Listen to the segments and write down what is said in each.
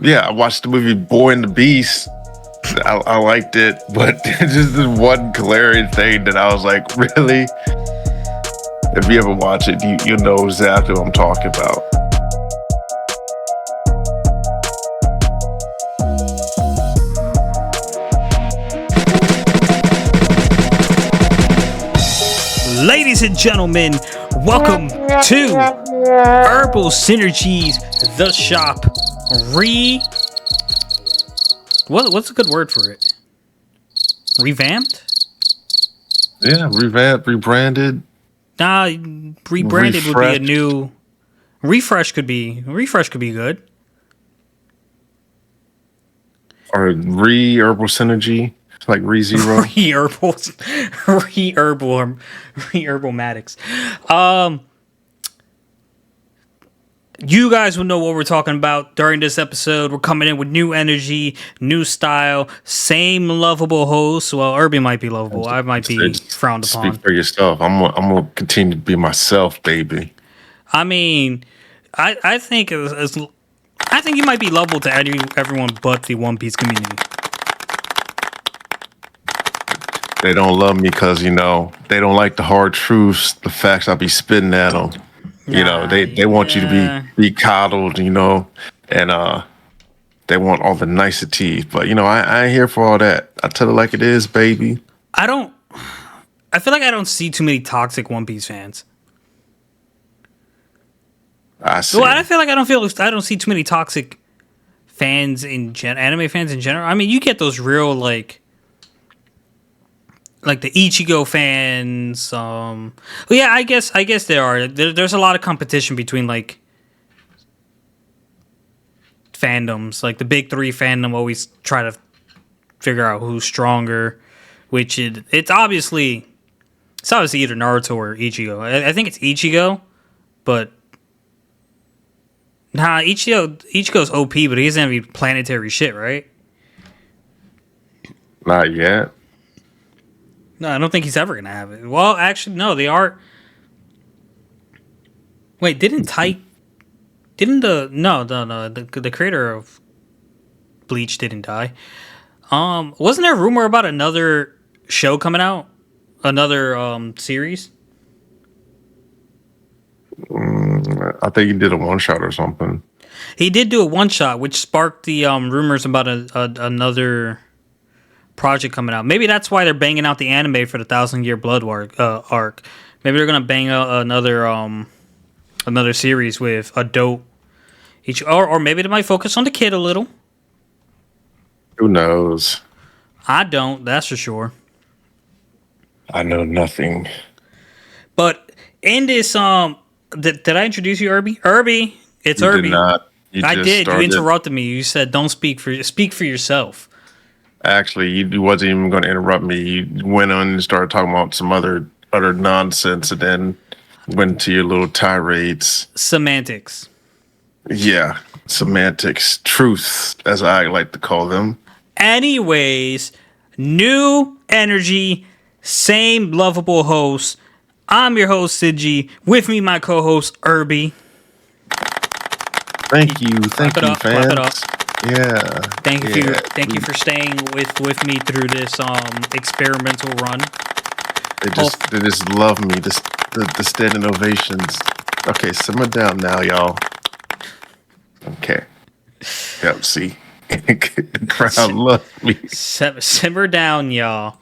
Yeah, I watched the movie Boy and the Beast. I liked it, but just this one glaring thing that I was like, really? If you ever watch it, you know exactly what I'm talking about. Ladies and gentlemen, welcome to Irbal Sinergy's The Shop. What's a good word for it? Revamped? Yeah, revamped, rebranded. Nah, rebranded would be a new refresh. Could be good. Or Herbal Synergy, like Re-Zero. Herbalmatics. You guys will know what we're talking about during this episode. We're coming in with new energy, new style, same lovable host. Well, Irby might be lovable. I might be frowned upon. Speak for yourself. I'm gonna continue to be myself, baby. I mean, I think I think you might be lovable to everyone but the One Piece community. They don't love me because they don't like the hard truths, the facts I be spitting at them. They want you to be coddled, and they want all the niceties. But I ain't here for all that. I tell it like it is, baby. I feel like I don't see too many toxic One Piece fans. I see. Well, I feel like I don't see too many toxic fans anime fans in general. I mean, you get those real like the Ichigo fans. Yeah, I guess there are. There's a lot of competition between like fandoms. Like the big three fandom always try to figure out who's stronger. It's obviously either Naruto or Ichigo. I think it's Ichigo, but nah, Ichigo's OP, but he doesn't have any planetary shit, right? Not yet. No, I don't think he's ever gonna have it. Well, actually, no, they are. Wait, the creator of Bleach didn't die. Wasn't there a rumor about another show coming out, another series? I think he did a one shot or something. He did do a one shot, which sparked the rumors about another project coming out. Maybe that's why they're banging out the anime for the 1,000-Year Blood arc. Maybe they're gonna bang out another series with a dope each, or maybe they might focus on the kid a little. Who knows? I don't. That's for sure. I know nothing. But in this did I introduce you, Irby? Irby, it's Irby. Did not. I did. Started. You interrupted me. You said don't speak for yourself. Actually, you wasn't even going to interrupt me. You went on and started talking about some utter nonsense, and then went to your little tirades. Semantics. Yeah, semantics, truth, as I like to call them. Anyways, new energy, same lovable host. I'm your host, Sinji. With me, my co-host, Irby. Thank you, fans. Clap it up. Yeah. Thank you for staying with me through this experimental run. They just love me. The standing ovations. Okay, simmer down now, y'all. Okay. Yep. See, the crowd loves me. Simmer down, y'all.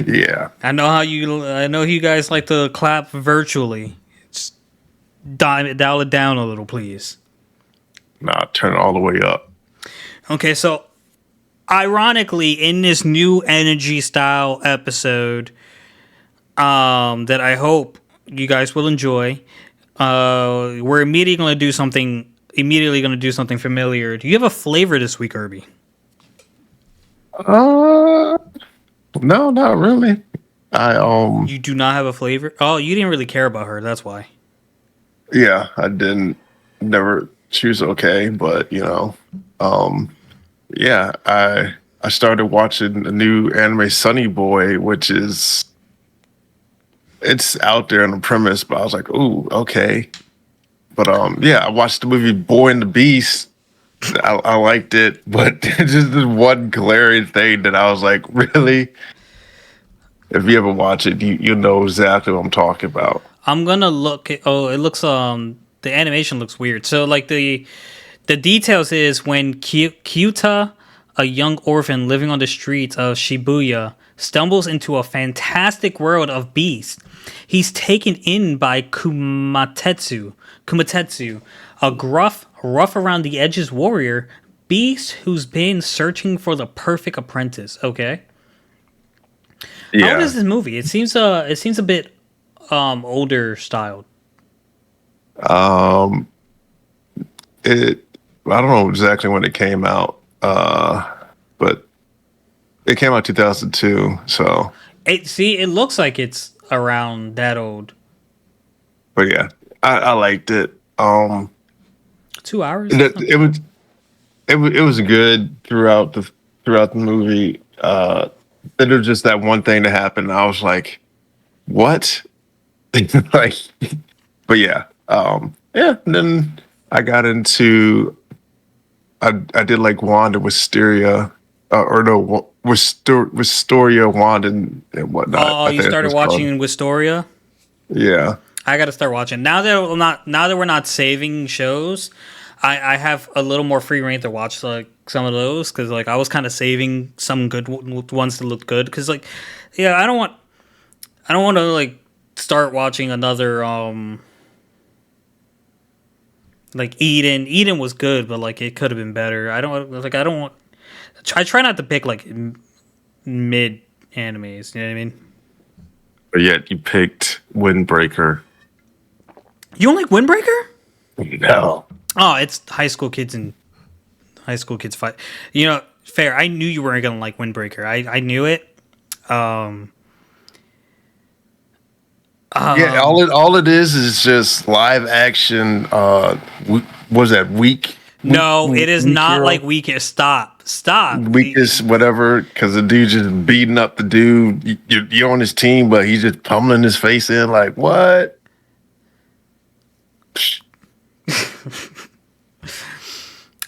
Yeah. I know you guys like to clap virtually. Just dial it down a little, please. Nah, turn it all the way up. Okay, so ironically, in this new energy style episode, that I hope you guys will enjoy, we're immediately going to do something familiar. Do you have a flavor this week, Irby? No, not really. You do not have a flavor? Oh, you didn't really care about her. That's why. Yeah, I didn't. Never. She was okay, but yeah, I started watching a new anime, Sunny Boy, which it's out there on the premise, but I was like, ooh, okay. But yeah, I watched the movie Boy and the Beast. I liked it, but just this one glaring thing that I was like, really? If you ever watch it, you know exactly what I'm talking about. I'm gonna look. Oh, it looks the animation looks weird. So like the details is when Kyuta, a young orphan living on the streets of Shibuya, stumbles into a fantastic world of beasts. He's taken in by Kumatetsu, a gruff, rough around the edges warrior beast who's been searching for the perfect apprentice. Okay, how old is Yeah. this movie? It seems a bit older styled. Um, it I don't know exactly when it came out, but it came out 2002. So, It looks like it's around that old. but yeah, I liked it. 2 hours. That's It, not it was it was good throughout the movie. Then there was just that one thing that happened. And I was like, what? Like, but yeah, yeah. And then I got into I did like Wanda Wisteria, or no, Wistoria Wanda and whatnot. Oh, I you think that's what started it's called. watching Wistoria? Yeah, I got to start watching now that we're not saving shows. I have a little more free reign to watch like some of those because like I was kind of saving some good ones to look good because like yeah I don't want to like start watching another like Eden. Eden was good, but like it could have been better. I don't want. I try not to pick like mid animes. You know what I mean? but yet you picked Windbreaker. You don't like Windbreaker? No, Oh, it's high school kids fight. You know, fair. I knew you weren't gonna like Windbreaker. I knew it. Um, yeah, all it is just live action. Was that no, it is weak not hero? like Weekend. Stop. Weakest whatever, because the dude just beating up the dude. You're on his team, but he's just pummeling his face in. Like what?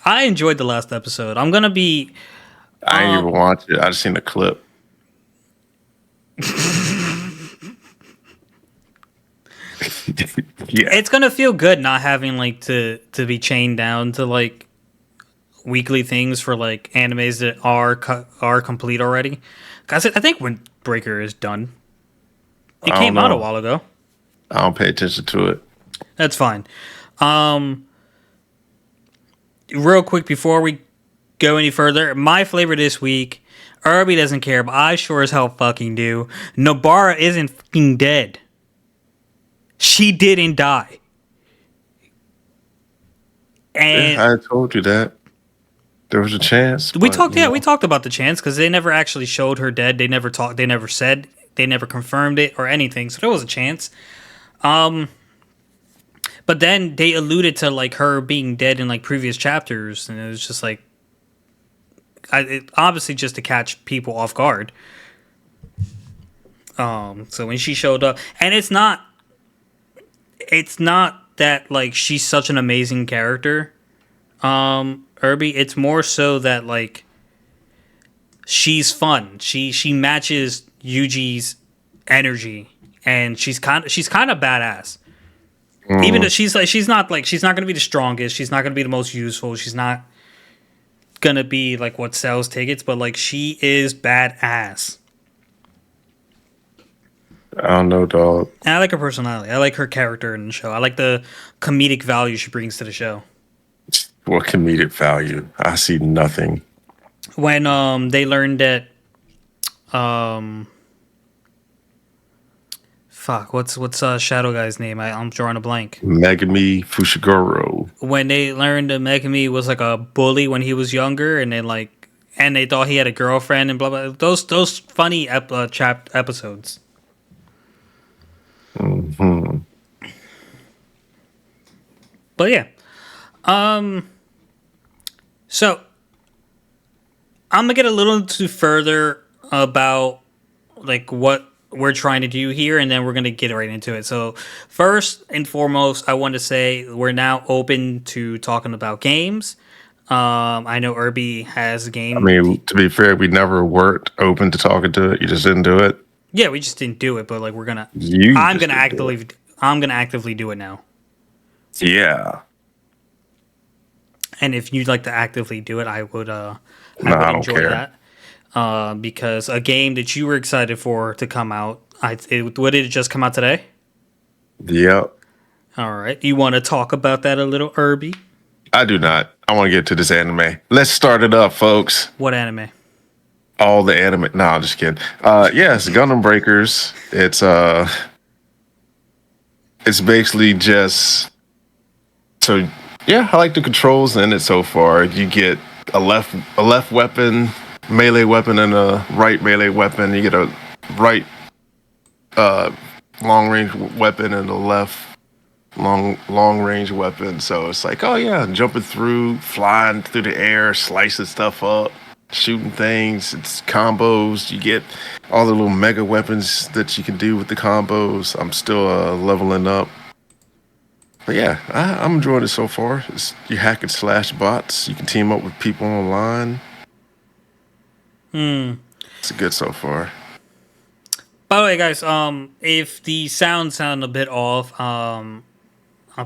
I enjoyed the last episode. I'm gonna be. I ain't even watch it. I just seen the clip. Yeah, It's gonna feel good not having like to be chained down to like weekly things for like animes that are complete already. Cause I think Windbreaker is done. It I don't came out a know. while ago. I don't pay attention to it. That's fine. Um, Real quick before we go any further, my flavor this week. Irby doesn't care, but I sure as hell fucking do. Nobara isn't fucking dead. She didn't die. And Yeah, I told you that there was a chance, we but talked, yeah, we talked about the chance because they never actually showed her dead. They never talked. They never said. They never confirmed it or anything. So there was a chance. But then they alluded to like her being dead in like previous chapters, and it was just like, obviously just to catch people off guard. So when she showed up, and it's not that like she's such an amazing character, Irby. It's more so that like she's fun. She matches Yuji's energy, and she's kind of badass. Even though she's not going to be the strongest. She's not going to be the most useful. She's not going to be like what sells tickets, but like she is badass. I don't know, dog. And I like her personality. I like her character in the show. I like the comedic value she brings to the show. What comedic value? I see nothing. When they learned that um fuck, what's Shadow Guy's name? I'm drawing a blank. Megami Fushiguro. When they learned that Megami was like a bully when he was younger, and they thought he had a girlfriend and blah blah. Those funny episodes. Hmm. But yeah, so I'm gonna get a little too further about like what we're trying to do here, and then we're gonna get right into it. So first and foremost, I want to say we're now open to talking about games. I know Irby has a I game. mean, to be fair, we never weren't open to talking to it. You just didn't do it. Yeah, we just didn't do it, but like we're gonna. You I'm just gonna didn't do it. actively. I'm gonna actively do it now. Yeah. And if you'd like to actively do it, I would. I No, would I don't enjoy care. that. Because a game that you were excited for to come out. What did it just come out today? Yep. All right. You want to talk about that a little, Irby? I do not. I want to get to this anime. Let's start it up, folks. What anime? All the anime. No, I'm just kidding. Yeah, it's Gundam Breakers. It's basically just so. Yeah, I like the controls in it so far. You get a left weapon, melee weapon, and a right melee weapon. You get a right uh, long range weapon and a left long range weapon. So it's like, oh yeah, jumping through, flying through the air, slicing stuff up, shooting things. It's combos. You get all the little mega weapons that you can do with the combos. I'm still leveling up. But yeah, I'm enjoying it so far. You hack and slash bots. You can team up with people online. It's good so far. By the way, guys, if the sound a bit off, I'm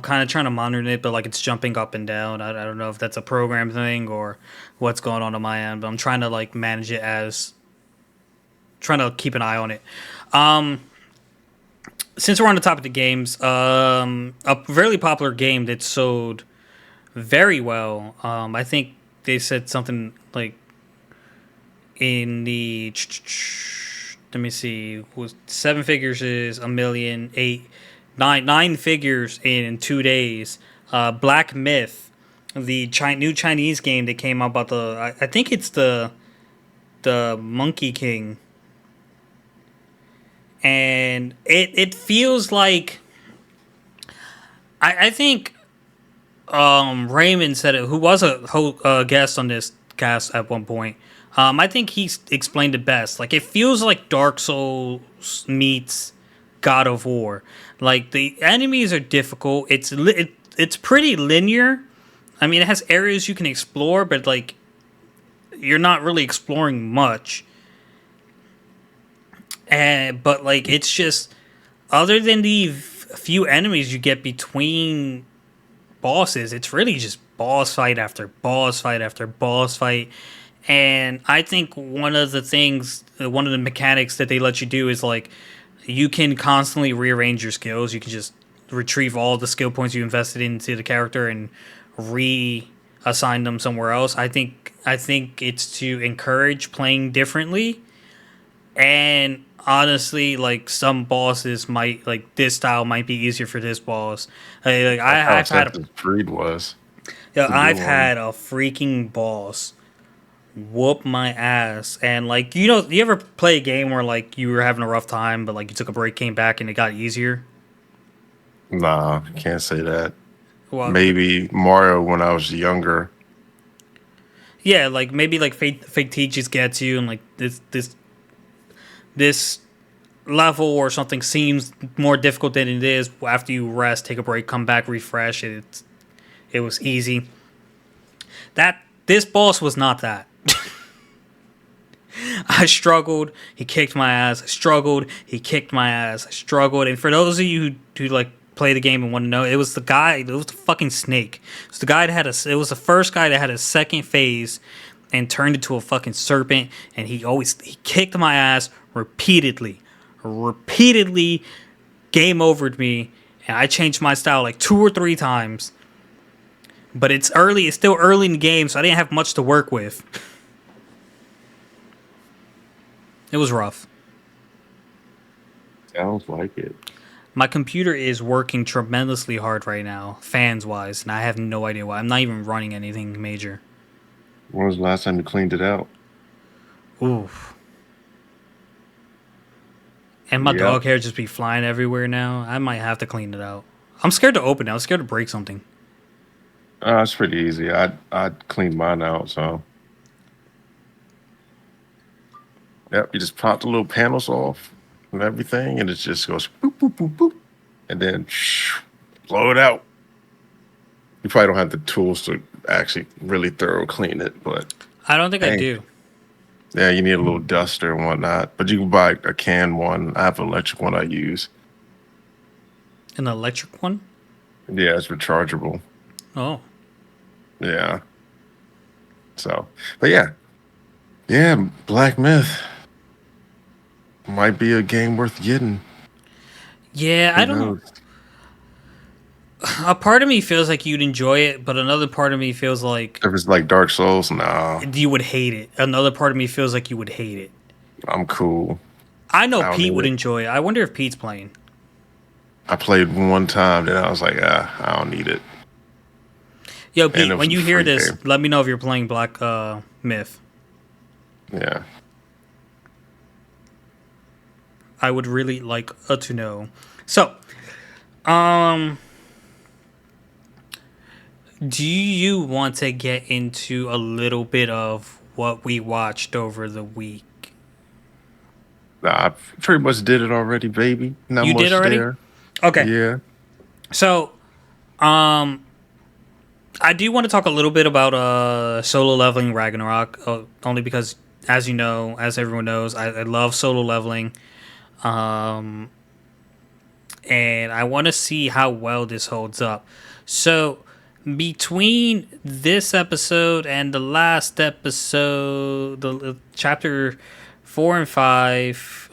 kind of trying to monitor it, but like it's jumping up and down. I don't know if that's a program thing or what's going on my end, but I'm trying to like manage it as trying to keep an eye on it. Um, since we're on the topic of games, a really popular game that sold very well. I think they said something like in the let me see, was seven figures is a million, nine figures in 2 days. Black Myth, the new Chinese game that came out about I think it's the Monkey King, and it feels like I think Raymond said it, who was a guest on this cast at one point. I think he explained it best. Like it feels like Dark Souls meets God of War. Like the enemies are difficult. It's pretty linear. I mean, it has areas you can explore, but like you're not really exploring much. And but like it's just other than the few enemies you get between bosses, it's really just boss fight after boss fight after boss fight. And I think one of the mechanics that they let you do is like you can constantly rearrange your skills. You can just retrieve all the skill points you invested into the character and reassign them somewhere else. I think it's to encourage playing differently. And honestly, like some bosses might like this style might be easier for this boss. Like That's how I've had Assassin's Creed was. It's a good I've one. had a freaking boss whoop my ass. And like you ever play a game where like you were having a rough time, but like you took a break, came back, and it got easier? Nah, can't say that. Well, Maybe Mario when I was younger. yeah, like maybe like fake teaches gets you, and like this level or something seems more difficult than it is. After you rest, take a break, come back, refresh. It was easy. That this boss was not that. I struggled. He kicked my ass. I struggled. He kicked my ass. I struggled. And for those of you who like play the game and want to know, it was the guy. It was the fucking snake. It was the guy that had a. It was the first guy that had a second phase, and turned into a fucking serpent. And he kicked my ass repeatedly. Game overed me, and I changed my style like 2 or 3 times. But it's early. It's still early in the game, so I didn't have much to work with. It was rough. Sounds like it. My computer is working tremendously hard right now, fans wise, and I have no idea why. I'm not even running anything major. When was the last time you cleaned it out? Oof. And my Yep. dog hair just be flying everywhere now. I might have to clean it out. I'm scared to open it. I'm scared to break something. It's pretty easy. I'd clean mine out. So yep, you just pop the little panels off and everything, and it just goes boop boop boop boop, and then blow it out. You probably don't have the tools to actually really thorough clean it, but I don't think I dang, do. yeah, you need a little duster and whatnot. But you can buy a can one. I have an electric one I use. An electric one? Yeah, it's rechargeable. Oh. Yeah. So, but yeah, yeah, Black Myth might be a game worth getting. Yeah, I Who don't. knows? A part of me feels like you'd enjoy it, but another part of me feels like If it's like Dark Souls, nah, you would hate it. Another part of me feels like you would hate it. I'm cool. I know I don't Pete need would it. enjoy it. I wonder if Pete's playing. I played one time, then I was like, I don't need it. Yo, And it Pete, was when a you hear free this, game. let me know if you're playing Black Myth. Yeah. I would really like to know. So, um, do you want to get into a little bit of what we watched over the week? Nah, I pretty much did it already, baby. Not You did much already? there. Okay. Yeah. So, um, I do want to talk a little bit about solo leveling Ragnarok, only because, as you know, as everyone knows, I love solo leveling, um, and I want to see how well this holds up. So, between this episode and the last episode, the chapter 4 and 5,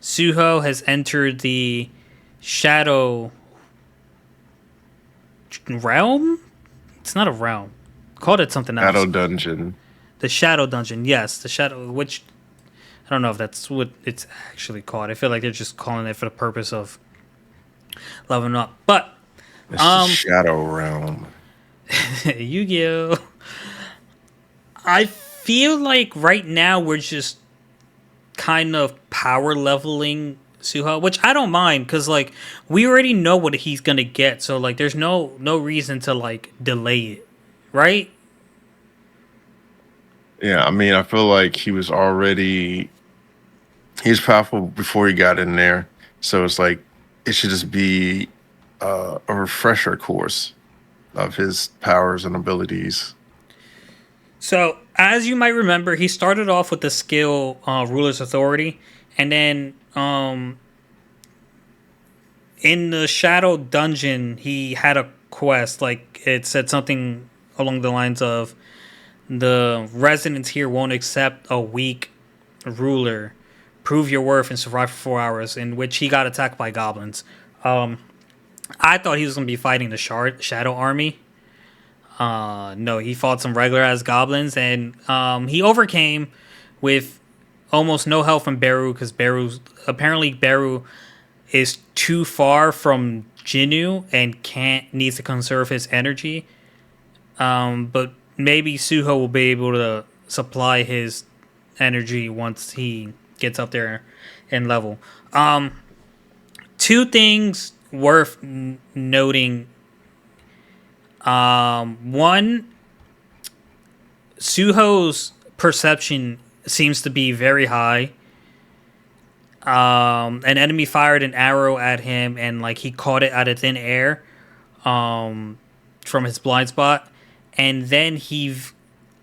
Suho has entered the shadow realm. It's not a realm. Called it something Shadow else. Dungeon. The Shadow Dungeon. Yes, the Shadow. Which I don't know if that's what it's actually called. I feel like they're just calling it for the purpose of leveling up. But It's the Shadow Realm. Yu-Gi-Oh. I feel like right now we're just kind of power leveling Suha, which I don't mind because like we already know what he's gonna get. So like there's no reason to like delay it, right? Yeah, I mean, I feel like he's powerful before he got in there. So it's like it should just be a refresher course of his powers and abilities. So, as you might remember, he started off with the skill Ruler's Authority, and then in the Shadow Dungeon, he had a quest. Like, it said something along the lines of the residents here won't accept a weak ruler. Prove your worth and survive for 4 hours, in which he got attacked by goblins. I thought he was going to be fighting the Shadow Army. No, he fought some regular ass goblins, and he overcame with almost no help from Beru because Beru is too far from Jinu and can't needs to conserve his energy. But maybe Suho will be able to supply his energy once he gets up there in level. Two things worth noting. One, Suho's perception seems to be very high. An enemy fired an arrow at him, and like he caught it out of thin air, from his blind spot, and then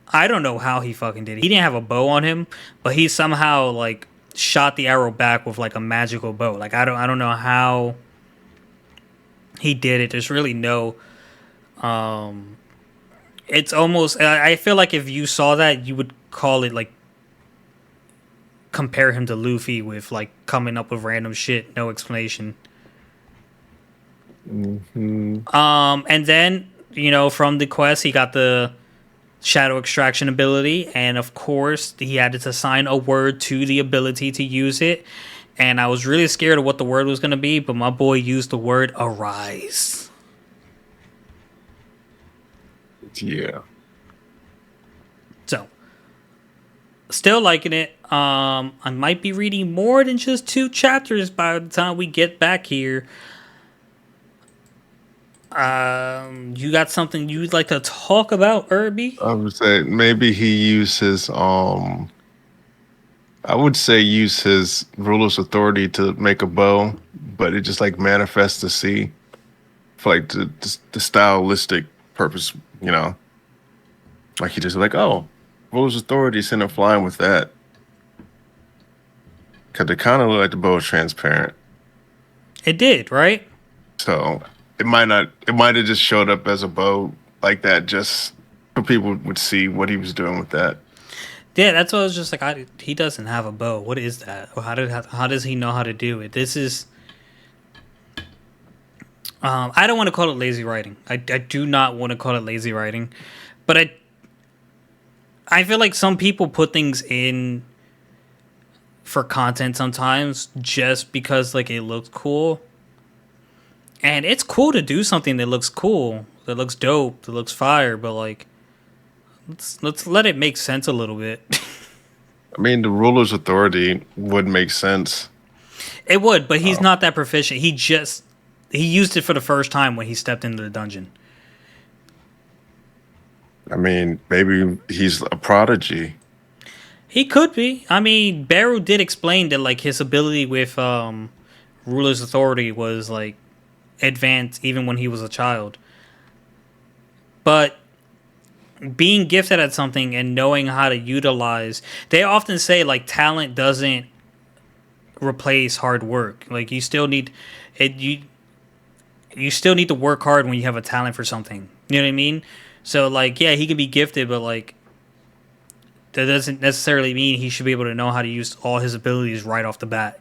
I don't know how he fucking did it. He didn't have a bow on him, but he somehow like shot the arrow back with like a magical bow. Like I don't know how he did it. There's really no. It's almost. I feel like if you saw that, you would call it like compare him to Luffy with like coming up with random shit, no explanation. And then from the quest, he got the shadow extraction ability, and of course, he had to assign a word to the ability to use it. And I was really scared of what the word was gonna be, but my boy used the word arise. Yeah. So, still liking it. I might be reading more than just 2 chapters by the time we get back here. You got something you'd like to talk about, Irby? I would say maybe he used his I would say use his ruler's authority to make a bow, but it just like manifests the sea for like the stylistic purpose, you know, like he just like, oh, ruler's authority, send him flying with that, because it kind of looked like the bow was transparent. It did, right? So it might not. It might have just showed up as a bow like that, just so people would see what he was doing with that. Yeah, that's what I was just like. He doesn't have a bow. What is that? How does he know how to do it? This is. I don't want to call it lazy writing. I do not want to call it lazy writing, but I feel like some people put things in for content sometimes just because like it looks cool. And it's cool to do something that looks cool, that looks dope, that looks fire, but like let's let it make sense a little bit. I mean, the ruler's authority would make sense. It would, but he's not that proficient. He used it for the first time when he stepped into the dungeon. I mean, maybe he's a prodigy. He could be. I mean, Baru did explain that like his ability with ruler's authority was like advanced even when he was a child. But being gifted at something and knowing how to utilize, they often say like talent doesn't replace hard work. Like you still need it. You still need to work hard when you have a talent for something. You know what I mean? So like, yeah, he can be gifted, but like that doesn't necessarily mean he should be able to know how to use all his abilities right off the bat.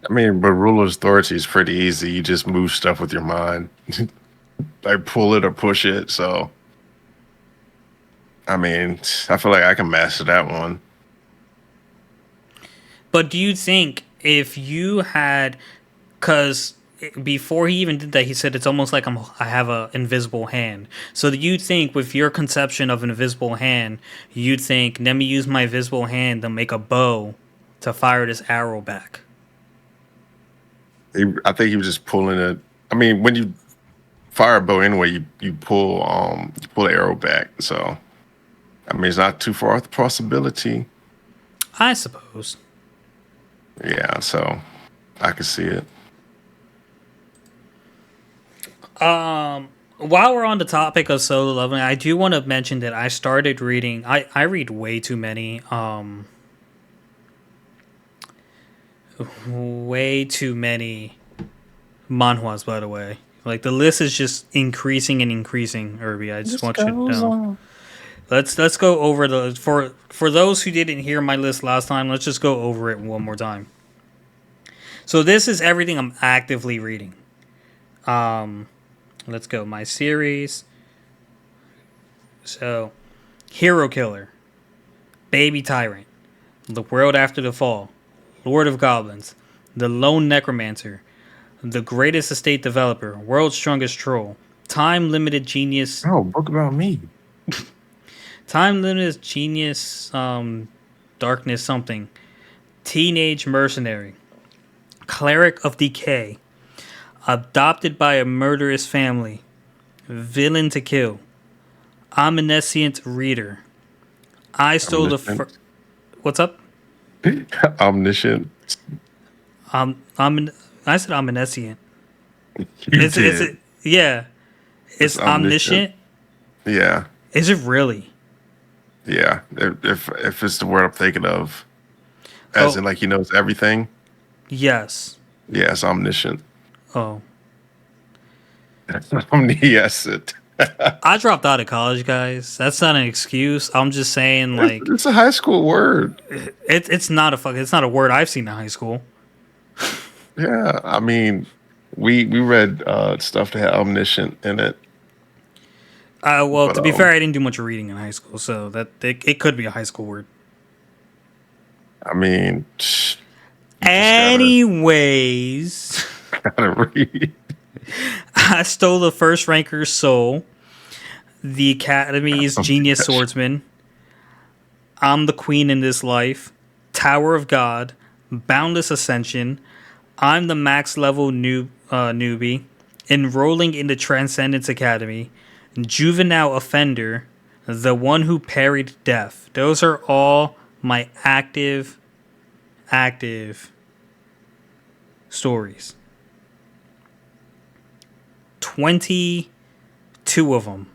I mean, but ruler's authority is pretty easy. You just move stuff with your mind, like pull it or push it. So, I mean, I feel like I can master that one. But do you think if you had, because before he even did that, he said it's almost like I have a invisible hand. So do you think with your conception of an invisible hand, you'd think, let me use my invisible hand to make a bow to fire this arrow back? I think he was just pulling it. I mean, when you fire a bow anyway, you pull the arrow back. So, I mean, it's not too far off the possibility. I suppose. Yeah, so I can see it. While we're on the topic of solo leveling, I do want to mention that I started reading. I read way too many manhwas, by the way. Like the list is just increasing and increasing, Irby. I just want you to know. Let's go over the for those who didn't hear my list last time, let's just go over it one more time. So this is everything I'm actively reading. Let's go. My series. So, Hero Killer, Baby Tyrant, The World After the Fall, Lord of Goblins, The Lone Necromancer, The Greatest Estate Developer, World's Strongest Troll, Time Limited Genius. Oh, book about me. Time Limited Genius, Darkness something, Teenage Mercenary, Cleric of Decay, Adopted by a Murderous Family, Villain to Kill, Omniscient Reader, I Stole the First. What's up? Omniscient. I said omniscient. You Is did. it? Yeah. It's omniscient. Yeah. Is it really? Yeah. If it's the word I'm thinking of, as in like he knows everything. Yes. Yeah, it's omniscient. Oh. Omniscient. I dropped out of college, guys. That's not an excuse. I'm just saying, like, It's a high school word. it's not it's not a word I've seen in high school. Yeah, I mean, we read stuff that had omniscient in it. Well, But to be fair, I didn't do much reading in high school, so that it could be a high school word. I mean, Anyways, gotta read. I stole the first ranker's soul, the Academy's genius swordsman. I'm the queen in this life, Tower of God, Boundless Ascension. I'm the max level newbie, enrolling in the Transcendence Academy, juvenile offender, the one who parried death. Those are all my active stories. 22 of them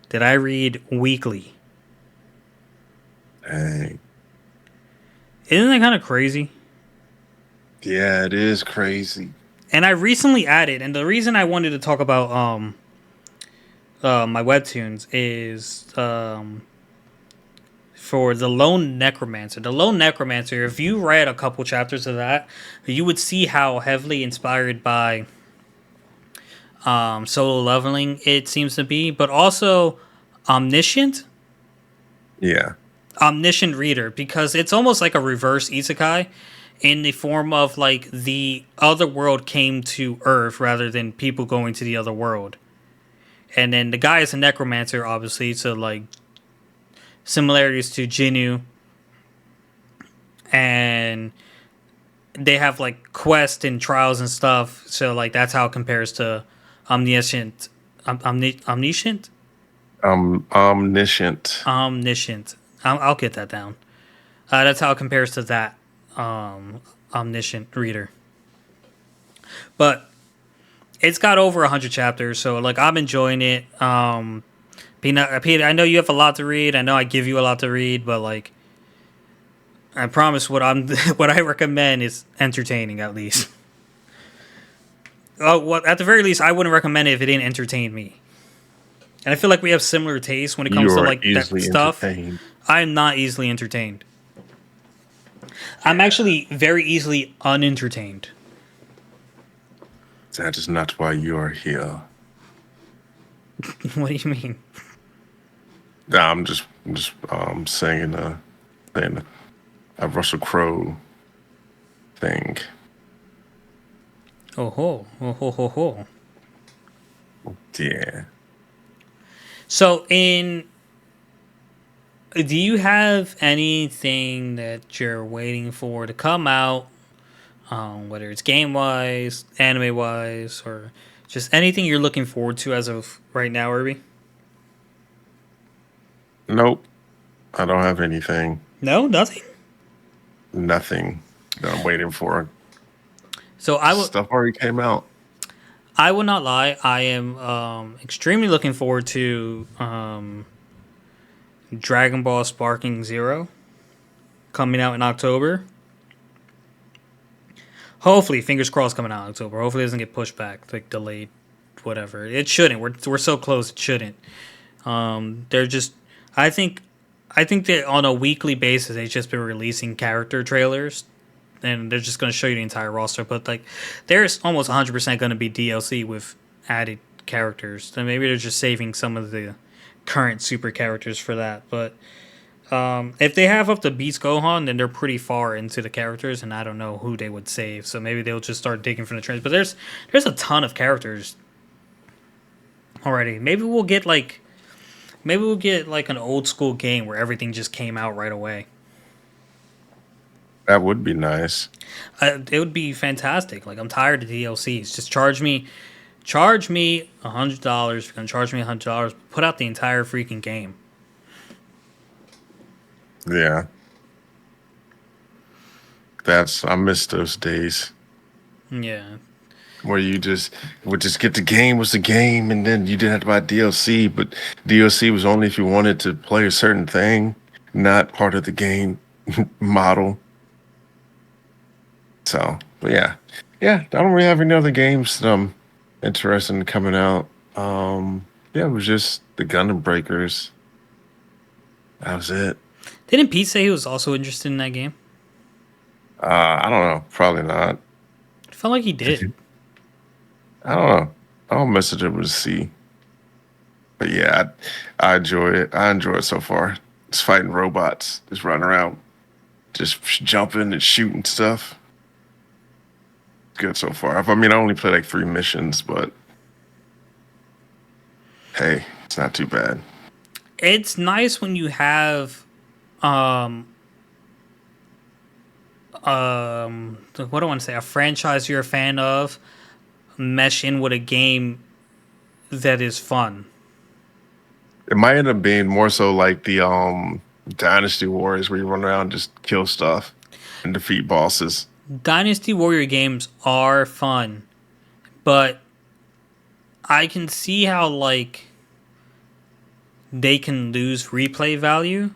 that I read weekly. Dang. Isn't that kind of crazy? Yeah, it is crazy. And I recently added, and the reason I wanted to talk about my webtoons is for the Lone Necromancer. The Lone Necromancer, if you read a couple chapters of that, you would see how heavily inspired by Solo Leveling it seems to be, but also Omniscient. Yeah. Omniscient Reader, because it's almost like a reverse isekai in the form of like the other world came to Earth rather than people going to the other world. And then the guy is a necromancer, obviously, so like similarities to Jinnu, and they have like quests and trials and stuff. So like that's how it compares to Omniscient, Omniscient, Omniscient. Omniscient. I'll get that down. That's how it compares to that Omniscient Reader. But it's got over 100 chapters, so like I'm enjoying it. Pete, I know you have a lot to read. I know I give you a lot to read, but like I promise, what I recommend is entertaining at least. Oh, well, at the very least, I wouldn't recommend it if it didn't entertain me. And I feel like we have similar tastes when it comes You to are like that easily stuff. entertained. I'm not easily entertained. I'm actually very easily unentertained. That is not why you are here. What do you mean? Nah, I'm just saying a Russell Crowe thing. Oh ho, oh ho ho ho. Yeah. So, do you have anything that you're waiting for to come out? Whether it's game wise, anime wise, or just anything you're looking forward to as of right now, Irby? Nope. I don't have anything. No, nothing. Nothing that I'm waiting for. So Stuff already came out. I will not lie. I am extremely looking forward to Dragon Ball Sparking Zero coming out in October. Hopefully, fingers crossed, coming out in October. Hopefully, it doesn't get pushed back, like delayed, whatever. It shouldn't. We're so close. It shouldn't. They're just. I think that on a weekly basis, they've just been releasing character trailers, and they're just going to show you the entire roster. But like, there's almost 100% going to be DLC with added characters. Then maybe they're just saving some of the current super characters for that. But if they have up to Beast Gohan, then they're pretty far into the characters, and I don't know who they would save. So maybe they'll just start digging from the trains. But there's a ton of characters already. Maybe we'll get like an old school game where everything just came out right away. That would be nice. It would be fantastic. Like I'm tired of DLCs. Just charge me $100. If you're gonna charge me $100, put out the entire freaking game. Yeah. I miss those days Yeah. where you would just get the game was the game, and then you didn't have to buy DLC, but DLC was only if you wanted to play a certain thing, not part of the game model. So, but yeah. I don't really have any other games that I'm interested in coming out. Yeah, it was just the Gundam Breakers. That was it. Didn't Pete say he was also interested in that game? I don't know. Probably not. I felt like he did. I don't know. I'll message him to see. But yeah, I enjoy it. I enjoy it so far. Just fighting robots, just running around, just jumping and shooting stuff. Good so far. I mean, I only played like 3 missions, but hey, it's not too bad. It's nice when you have what do I want to say, a franchise you're a fan of mesh in with a game that is fun. It might end up being more so like the Dynasty Warriors, where you run around and just kill stuff and defeat bosses. Dynasty Warrior games are fun, but I can see how like they can lose replay value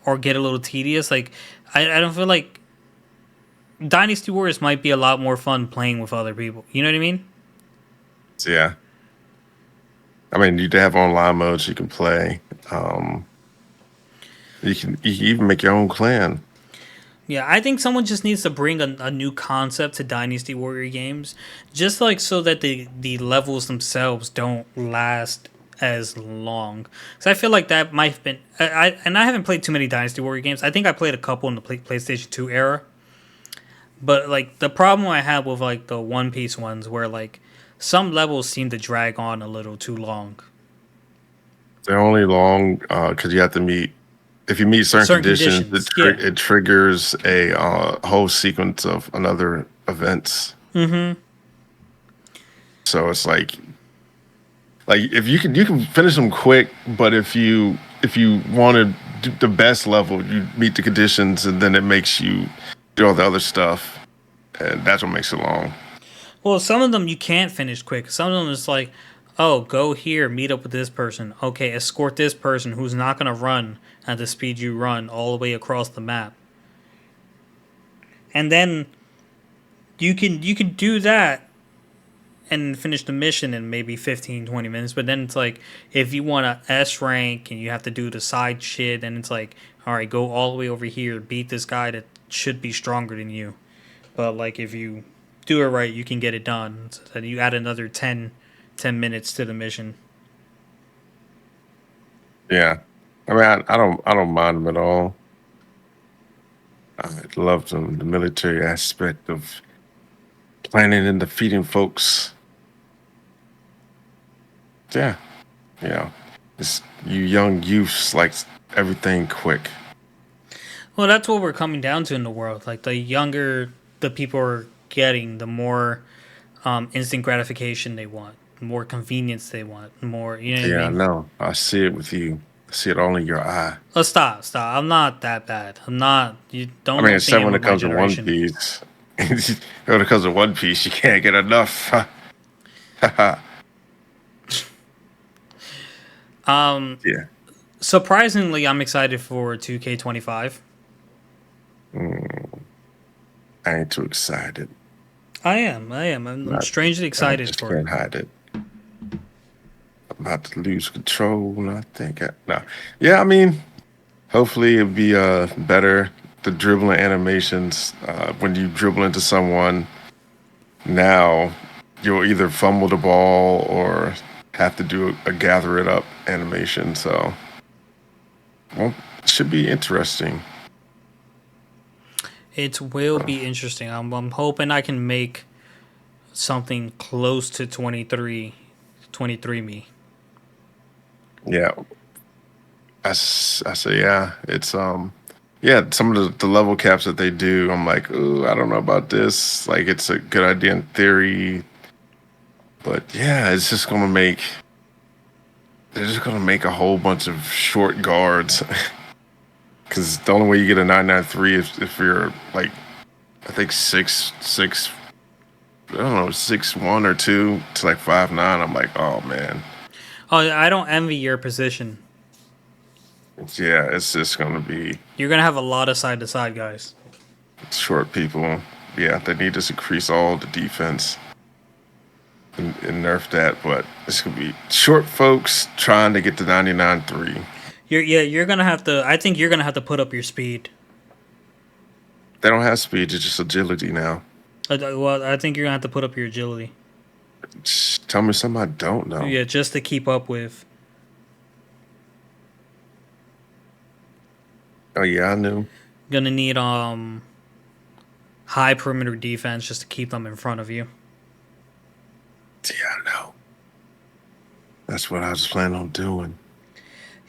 or get a little tedious. Like I don't feel like Dynasty Warriors might be a lot more fun playing with other people. You know what I mean? So, yeah. I mean, you have online modes you can play. You can even make your own clan. Yeah, I think someone just needs to bring a new concept to Dynasty Warrior games, just like so that the levels themselves don't last as long. Because I feel like that might have been. I haven't played too many Dynasty Warrior games. I think I played a couple in the PlayStation 2 era. But like the problem I have with like the One Piece ones, where like some levels seem to drag on a little too long. They're only long because you have to meet. If you meet certain Certain conditions, conditions, yeah. it triggers a whole sequence of another events. Mm-hmm. So it's like if you can finish them quick, but if you want to do the best level, you meet the conditions, and then it makes you do all the other stuff, and that's what makes it long. Well, some of them you can't finish quick. Some of them is like, oh, go here, meet up with this person. Okay, escort this person who's not gonna run at the speed you run all the way across the map. And then you can do that and finish the mission in maybe 15, 20 minutes. But then it's like if you want a S rank and you have to do the side shit, then it's like, all right, go all the way over here, beat this guy that should be stronger than you. But like if you do it right, you can get it done. So then you add another 10 minutes to the mission. Yeah, I mean, I don't mind them at all. I love the military aspect of planning and defeating folks. Yeah, you know, it's you young youths like everything quick. Well, that's what we're coming down to in the world. Like the younger the people are getting, the more instant gratification they want, the more convenience they want, the more you know what I Yeah, I mean. know. I see it with you. I see it all in your eye. Oh, stop. I'm not that bad. I'm not. You I don't mean, lump me except in when with it my comes to One generation. Piece. When it comes to One Piece, you can't get enough. Um, Yeah. surprisingly, I'm excited for 2K25. Mm, I ain't too excited. I'm Not, strangely I excited just for it. can't hide it. I'm about to lose control. I think. No. Yeah, I mean, hopefully it'll be better. The dribbling animations when you dribble into someone now, you'll either fumble the ball or have to do a gather it up animation. So, well, it should be interesting. It will be interesting. I'm hoping I can make something close to 23 me. Yeah, I say yeah. It's yeah. Some of the level caps that they do, I'm like, ooh, I don't know about this. Like, it's a good idea in theory, but yeah, it's just gonna make they're just gonna make a whole bunch of short guards. Because the only way you get a 993 is if you're like, I think 6'6", I don't know, 6'1" or 2 to like 5'9". I'm like, oh man, Oh, I don't envy your position. yeah, it's just gonna be You're gonna have a lot of side to side guys. short people. Yeah, they need to increase all the defense and nerf that, but it's gonna be short folks trying to get to 99.3. You're gonna have to. I think you're gonna have to put up your speed. They don't have speed; it's just agility now. Well, I think you're gonna have to put up your agility. Tell me something I don't know. Yeah, just to keep up with. Oh yeah, I knew. Gonna need high perimeter defense just to keep them in front of you. Yeah, I know. That's what I was planning on doing.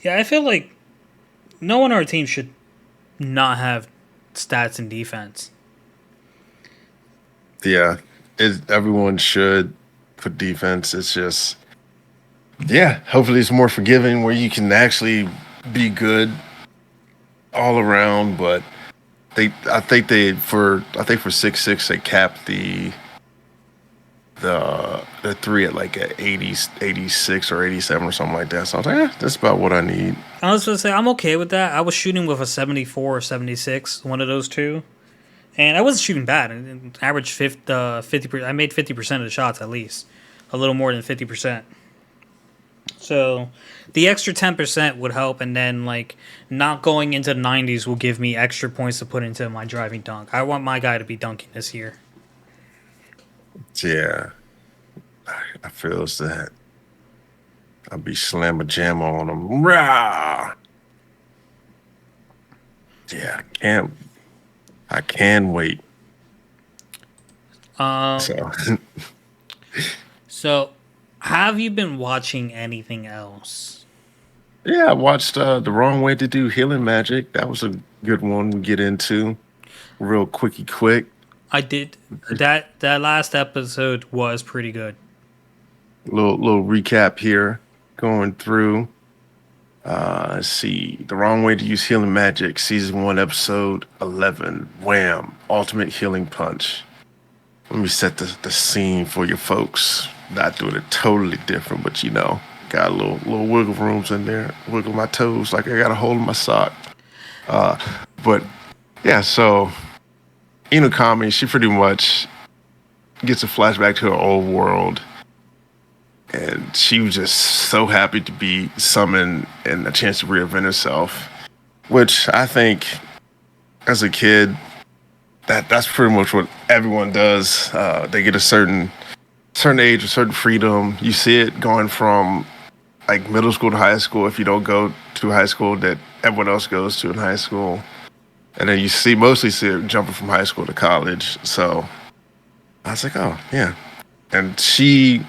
Yeah, I feel like no one on our team should not have stats in defense. Yeah, everyone should for defense. It's just, yeah, hopefully it's more forgiving where you can actually be good all around. But I think for 6'6" they capped the three at like at 80, 86 or 87 or something like that. So I was like, that's about what I need. I was gonna say I'm okay with that. I was shooting with a 74 or 76, one of those two, and I wasn't shooting bad. Average 50. I made 50% of the shots at least, a little more than 50%. So the extra 10% would help, and then like not going into the 90s will give me extra points to put into my driving dunk. I want my guy to be dunking this year. Yeah, I feels that. I'll be slam a jam on them. Rah! Yeah, I can wait. Um, So so have you been watching anything else? yeah, I watched The Wrong Way to Do Healing Magic. That was a good one to get into. Real quickie quick. I did that last episode was pretty good. Little recap here. Going through. Let's see. The Wrong Way to Use Healing Magic, Season 1, Episode 11. Wham! Ultimate Healing Punch. Let me set the scene for you folks. Not doing it totally different, but got a little wiggle rooms in there. Wiggle my toes like I got a hole in my sock. But yeah, so Inukami, she pretty much gets a flashback to her old world, and she was just so happy to be summoned and a chance to reinvent herself. Which I think, as a kid, that's pretty much what everyone does. They get a certain age, a certain freedom. You see it going from like middle school to high school if you don't go to high school that everyone else goes to in high school. And then you mostly see it jumping from high school to college. So I was like, oh yeah. And she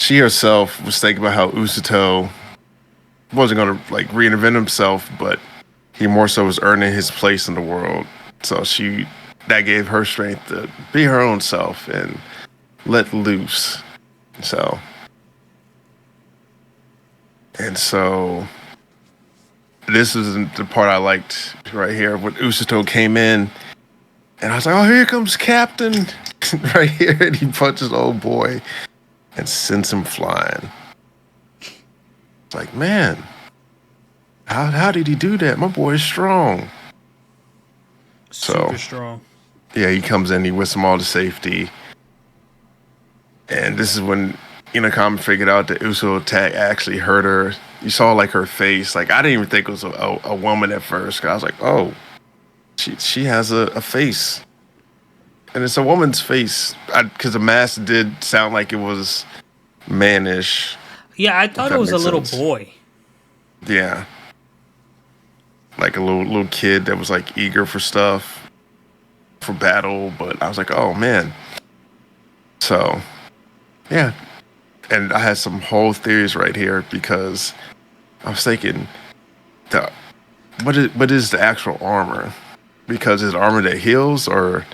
herself was thinking about how Usato wasn't gonna like reinvent himself, but he more so was earning his place in the world. So that gave her strength to be her own self and let loose. So and so this is the part I liked right here when Usato came in, and I was like, "Oh, here comes Captain!" right here, and he punches old boy and sends him flying. It's like, man, how did he do that? My boy is strong. So Super strong. yeah, he comes in, he whips them all to safety, and this is when Inakam figured out that Uso attack actually hurt her. You saw like her face. Like I didn't even think it was a woman at first. 'Cause I was like, oh, she has a face, and it's a woman's face. Because the mask did sound like it was mannish. Yeah, I If thought it that was a makes little sense. boy. Yeah, like a little kid that was like eager for stuff, for battle. But I was like, oh man. So yeah, and I had some whole theories right here because I was thinking, the, what is the actual armor? Because it's armor that heals, or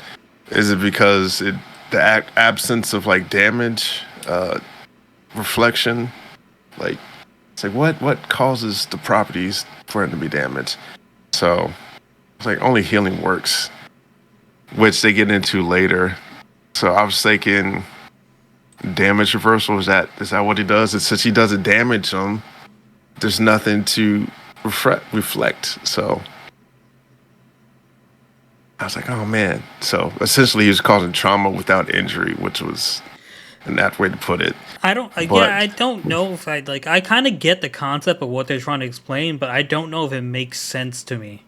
is it because the absence of like damage, reflection, like it's like what causes the properties for it to be damaged? So it's like only healing works, which they get into later. So I was thinking damage reversal is that what he does? It's since he doesn't damage them, there's nothing to reflect. So I was like, oh man. So essentially, he was causing trauma without injury, which was an apt way to put it. I don't. Yeah, But I don't know if I like. I kind of get the concept of what they're trying to explain, but I don't know if it makes sense to me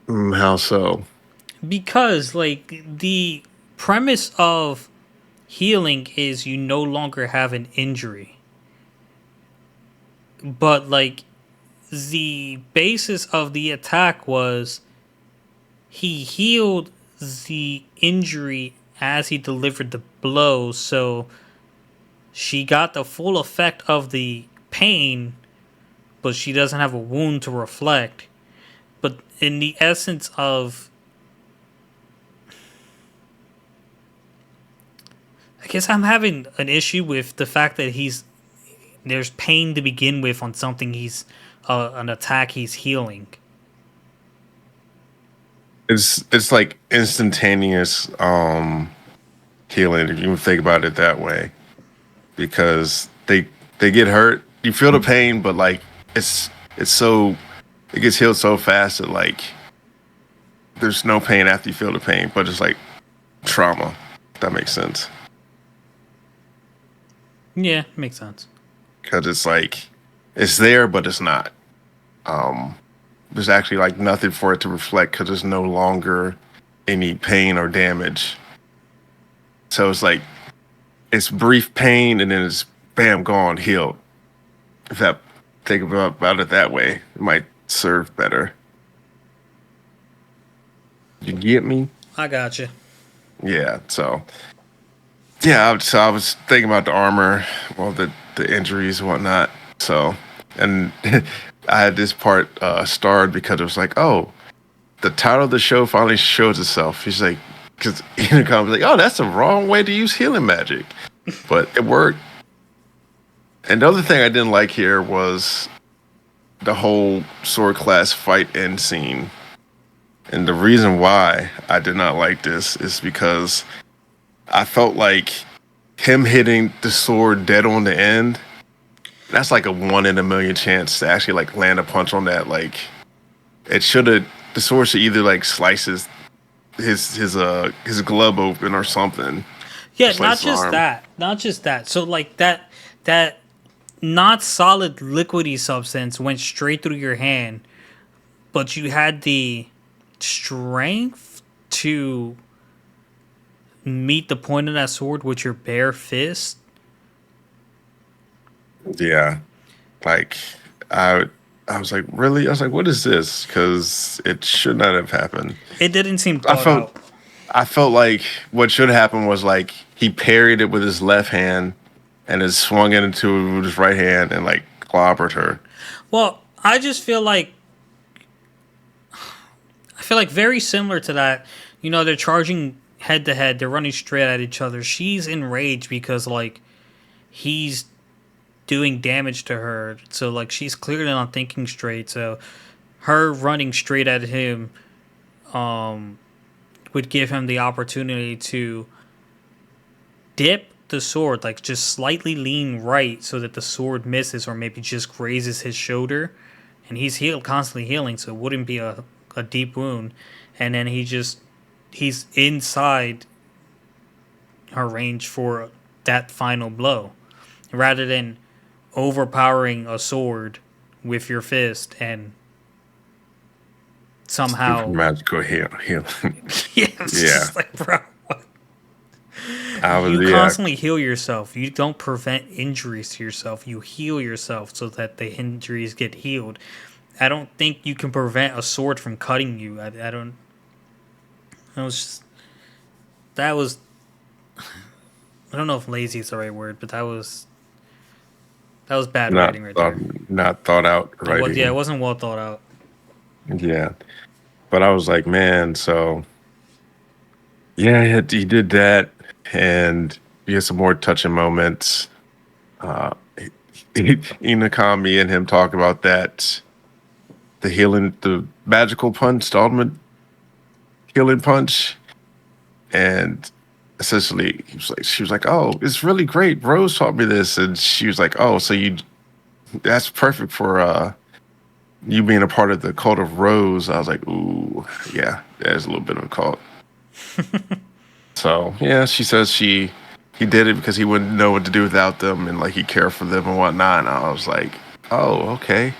how so? because like the premise of healing is you no longer have an injury, but like the basis of the attack was he healed the injury as he delivered the blow, so she got the full effect of the pain, but she doesn't have a wound to reflect. But in the essence of, I guess I'm having an issue with the fact that there's pain to begin with on something an attack he's healing. It's like instantaneous. healing if you think about it that way, because they get hurt. You feel the pain, but like it's so it gets healed so fast that like there's no pain after you feel the pain, but it's like trauma. If that makes sense. Yeah, makes sense. Because it's like it's there, but it's not. Um, there's actually like nothing for it to reflect because there's no longer any pain or damage. So it's like it's brief pain and then it's bam gone, healed. If that think about it that way, it might serve better. You get me? I got you. Yeah. So yeah, so I was thinking about the armor, well, the injuries and whatnot. So and I had this part starred because it was like, oh, the title of the show finally shows itself. He's like, because Intercom was like, oh, that's the wrong way to use healing magic, but it worked. And the other thing I didn't like here was the whole sword class fight end scene. And the reason why I did not like this is because I felt like him hitting the sword dead on the end, that's like a 1 in a million chance to actually like land a punch on that. Like it should have the sword should either like slice his glove open or something. Yeah, Slice not his just arm. that. Not just that. So like that not solid liquidy substance went straight through your hand, but you had the strength to meet the point of that sword with your bare fist. Yeah. Like I I was like, really? I was like, what is this? Because it should not have happened. It didn't seem I thought felt out. I felt like what should happen was like he parried it with his left hand and then swung it into his right hand and like clobbered her. Well, I feel like very similar to that. You know, they're charging head to head. They're running straight at each other. She's enraged because like he's doing damage to her. So like she's clearly not thinking straight. So her running straight at him would give him the opportunity to dip the sword, like just slightly lean right so that the sword misses or maybe just grazes his shoulder. And he's constantly healing, so it wouldn't be a deep wound. And then he's inside her range for that final blow. Rather than overpowering a sword with your fist and Super somehow magical heal. yeah, it's Yeah. just like bro. I was You yeah. constantly heal yourself. You don't prevent injuries to yourself. You heal yourself so that the injuries get healed. I don't think you can prevent a sword from cutting you. I don't. That was just. That was. I don't know if lazy is the right word, but that was. That was bad Not writing right thought there. not thought out Yeah, it writing. wasn't well thought out. Yeah. But I was like, man, so yeah, he did that and he had some more touching moments. Uh Inakami and him talk about that, the healing, the magical punch, the ultimate healing punch. And essentially she was like, oh, it's really great. Rose taught me this. And she was like, oh, so that's perfect for you being a part of the cult of Rose. I was like, ooh, yeah, there's a little bit of a cult. So yeah, she says he did it because he wouldn't know what to do without them and like he cared for them and whatnot. And I was like, oh, okay.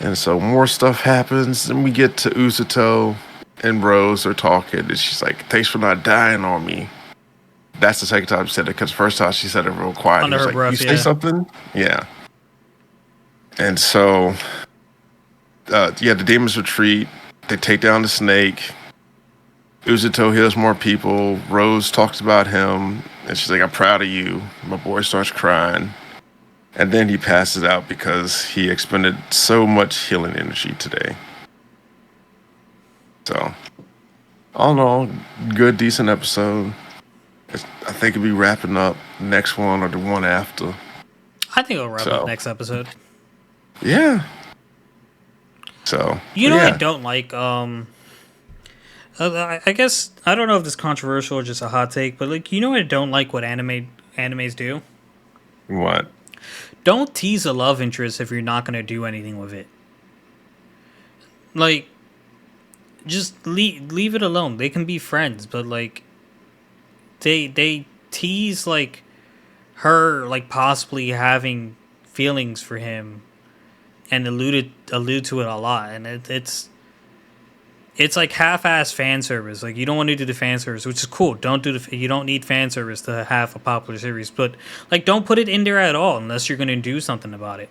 And so more stuff happens, and we get to Uzuto and Rose are talking, and she's like, thanks for not dying on me. That's the second time she said it, because first time she said it real quiet. He Under was her like, you breath, say yeah. something? Yeah. And so yeah, the demons retreat. They take down the snake. Uzuto heals more people. Rose talks about him, and she's like, I'm proud of you. My boy starts crying. And then he passes out because he expended so much healing energy today. So, all in all, good, decent episode. I think it'll be wrapping up next one or the one after. I think it'll wrap up So, next episode. yeah. So, You but know, I yeah. don't like. I guess I don't know if this is controversial or just a hot take, but like you know I don't like what animes do. What? Don't tease a love interest if you're not gonna do anything with it. Like just leave it alone. They can be friends, but like they tease like her like possibly having feelings for him and allude to it a lot, and it's like half-ass fan service. Like you don't want to do the fan service, which is cool. Don't do the you don't need fan service to have a popular series, but like don't put it in there at all unless you're going to do something about it.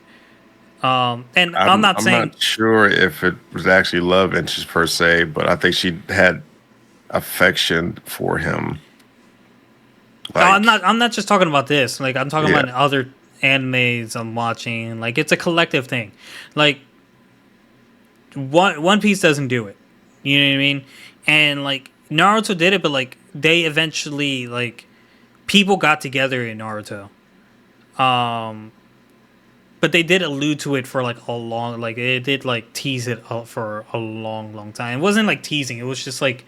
And I'm not I'm saying not sure if it was actually love interest per se, but I think she had affection for him. Like, I'm not just talking about this. Like I'm talking yeah, about other animes I'm watching. Like it's a collective thing. Like One Piece doesn't do it. You know what I mean? And like Naruto did it, but like they eventually like people got together in Naruto. Um, but they did allude to it for like a long, like it did like tease it up for a long time. It wasn't like teasing; it was just like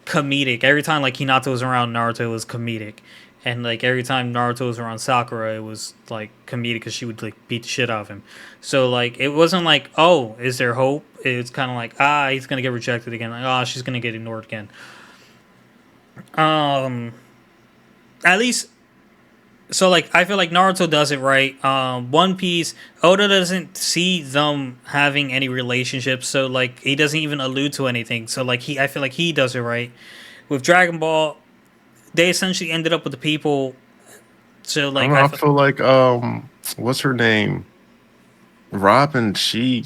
comedic. Every time like Hinata was around Naruto, it was comedic, and like every time Naruto was around Sakura, it was like comedic because she would like beat the shit out of him. So like it wasn't like, oh, is there hope? It's kind of like, he's gonna get rejected again. Like, she's gonna get ignored again. Um, at least so like I feel like Naruto does it right. One Piece, Oda doesn't see them having any relationships, so like he doesn't even allude to anything. So like I feel like he does it right. With Dragon Ball, they essentially ended up with the people. So I don't like know. I feel like what's her name? Robin. She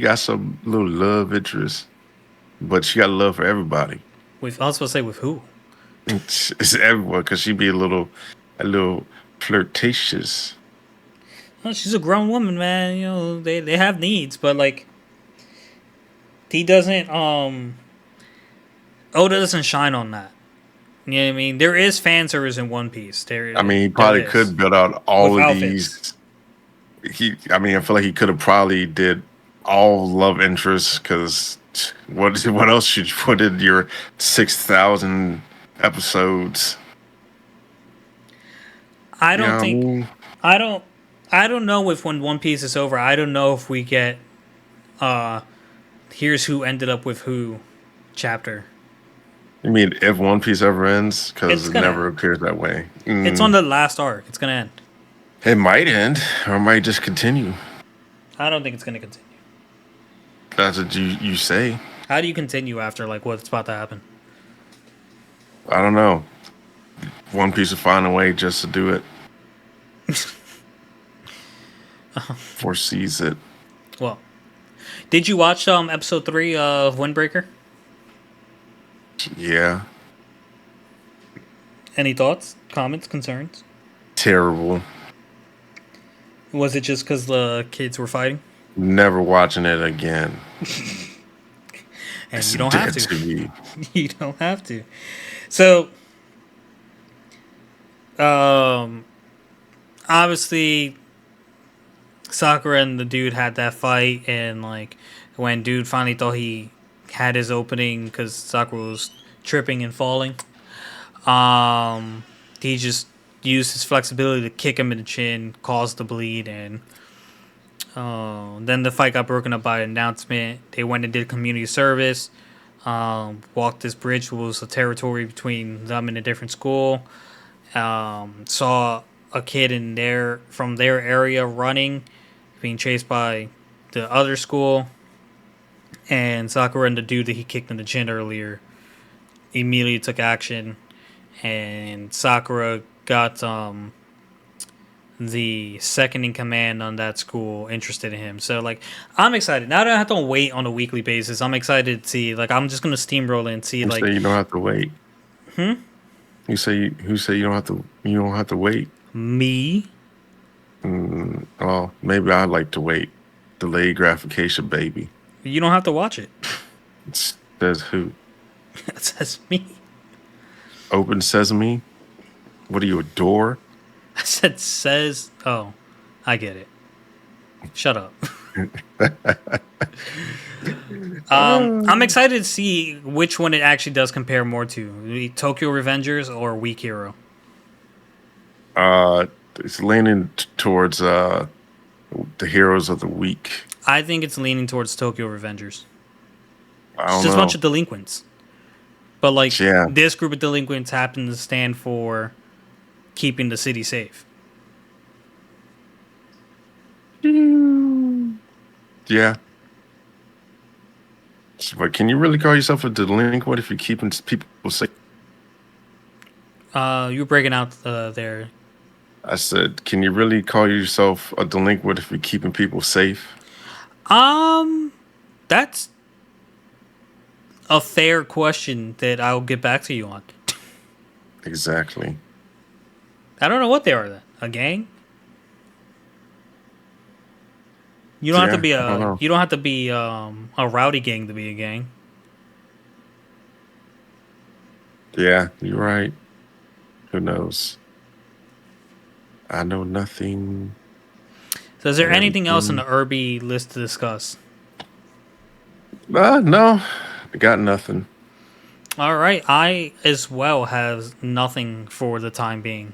got some little love interest, but she got love for everybody. with I was supposed to say with who? It's everyone because she be a little flirtatious. Well, she's a grown woman, man. You know they have needs, but like he doesn't. Oda doesn't shine on that. You know what I mean? There is fan service in One Piece. I mean, he There probably is could build out with all of outfits. these. I mean, I feel like he could have probably did all love interests because what else should you put in your 6,000 episodes? I You know don't what I think mean? I don't I don't know if when One Piece is over, I don't know if we get uh here's who ended up with who chapter. You mean if One Piece ever ends? Because It's it gonna never end. appears that way. It's on the last arc. It's gonna end. It might end, or it might just continue. I don't think it's gonna continue. That's what you say. How do you continue after like what's about to happen? I don't know. One Piece will find a way just to do it. Foresees it. Well, did you watch episode 3 of Windbreaker? Yeah. Any thoughts, comments, concerns? Terrible. Was it just because the kids were fighting? Never watching it again. And It's you don't have dead to. to me. You don't have to. So, obviously, Sakura and the dude had that fight, and like when dude finally thought he had his opening because Sakura was tripping and falling, he just used his flexibility to kick him in the chin, caused the bleed, and then the fight got broken up by an announcement. They went and did community service. Walked this bridge, which was a territory between them and a different school. Saw a kid in there from their area running, being chased by the other school, and Sakura and the dude that he kicked in the chin earlier immediately took action, and Sakura got the second in command on that school interested in him. So like I'm excited. Now that I have to wait on a weekly basis, I'm excited to see like I'm just gonna steamroll and see You like say you don't have to wait. Who say you don't have to wait? me. Well, maybe I'd like to wait. Delayed gratification, baby. You don't have to watch it. It says who? It says me. Open sesame. What are you, a door? I said says. Oh, I get it. Shut up. I'm excited to see which one it actually does compare more to, the Tokyo Revengers or Weak Hero. It's leaning towards the heroes of the week. I think it's leaning towards Tokyo Revengers. I It's don't just a bunch know. of delinquents, but like Yeah, this group of delinquents happen to stand for keeping the city safe. yeah. But can you really call yourself a delinquent if you're keeping people safe? You were breaking out there. I said, can you really call yourself a delinquent if you're keeping people safe? That's a fair question that I'll get back to you on. Exactly. I don't know what they are then. A gang? You don't have to Yeah, be I don't know. a rowdy gang to be a gang. Yeah, you're right. Who knows? I know nothing So is there and anything else on everything. the Irby list to discuss? No, I got nothing. All right, I as well have nothing for the time being.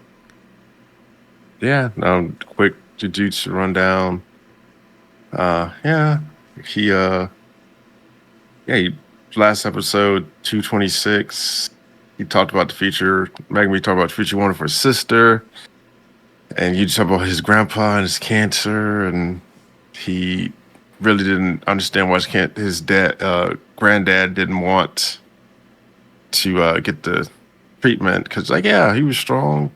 Yeah, no, quick jujutsu rundown. Yeah, he, yeah, last episode 226, he talked about the future. Megami talked about the future he wanted for his sister. And you talk about his grandpa and his cancer, and he really didn't understand why his dad, granddad didn't want to get the treatment because, like, yeah, he was strong.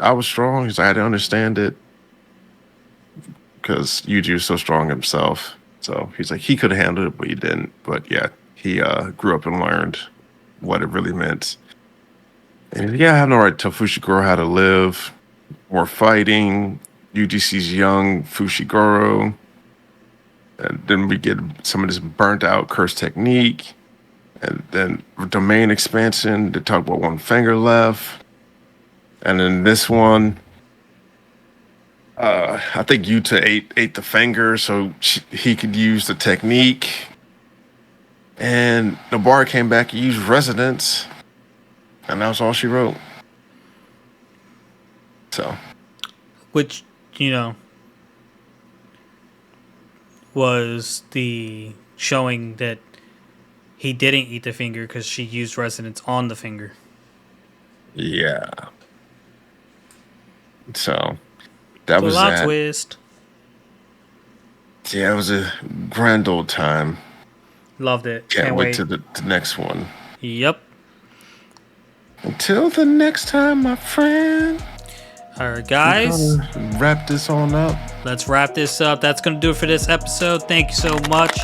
I was strong. He's like, I didn't understand it because Yuji was so strong himself. So he's like, he could have handled it, but he didn't. But yeah, he grew up and learned what it really meant. And yeah, I have no right to tell Fushiguro how to live. More fighting. Yuji sees young Fushiguro. And then we get some of this burnt out curse technique. And then domain expansion. They talk about one finger left. And then this one, I think Yuta ate the finger so he could use the technique. And the bar came back and used residence. And that was all she wrote. So, Which, you know, was the showing that he didn't eat the finger because she used resonance on the finger. yeah. So, that was Plot that. twist. Yeah, it was a grand old time. Loved it. Can't Can't wait wait. to the next one. Yep. Until the next time, my friend. All right, We're guys. gonna wrap this on up. Let's wrap this up. That's gonna do it for this episode. Thank you so much.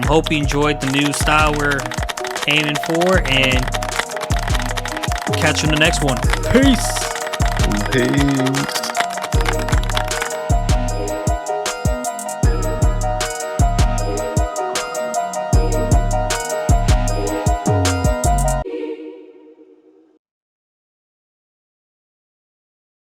Hope you enjoyed the new style we're aiming for, and catch you in the next one. Peace. Peace.